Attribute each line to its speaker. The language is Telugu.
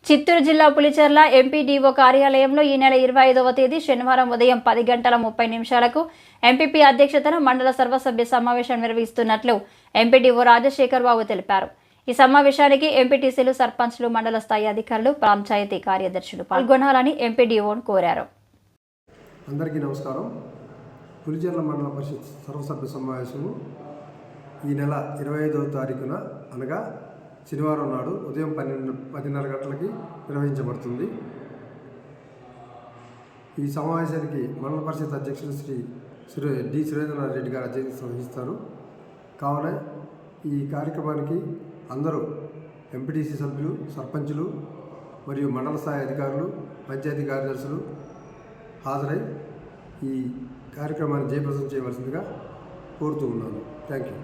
Speaker 1: చిత్తూరు జిల్లా పులిచెర్ల ఎంపీడీఓ కార్యాలయంలో ఈ నెల 25వ తేదీ శనివారం ఉదయం 10:30 ఎంపీపీ అధ్యక్షతన మండల సర్వసభ్య సమావేశం నిర్వహిస్తున్నట్లు ఎంపీడీఓ రాజశేఖర్ బాబు తెలిపారు. ఈ సమావేశానికి ఎంపీటీసీలు, సర్పంచ్లు, మండల స్థాయి అధికారులు, పంచాయతీ కార్యదర్శులు పాల్గొనాలని ఎంపీడీఓను కోరారు.
Speaker 2: అందరికీ నమస్కారం. పులిచెర్ల మండల పరిషత్ సర్వసభ్య సమావేశము ఈ నెల 25వ తారీఖున అనగా శనివారం నాడు ఉదయం 10:30 గంటలకి నిర్వహించబడుతుంది. ఈ సమావేశానికి మండల పరిషత్ అధ్యక్షులు శ్రీ డి సురేంద్రనాథ్ రెడ్డి గారు అధ్యక్షత వహిస్తారు. కావున ఈ కార్యక్రమానికి అందరూ ఎంపీటీసీ సభ్యులు, సర్పంచులు మరియు మండల స్థాయి అధికారులు, పంచాయతీ కార్యదర్శులు హాజరై ఈ కార్యక్రమాన్ని జయప్రదం చేయవలసిందిగా కోరుతూ ఉన్నాను. Thank you.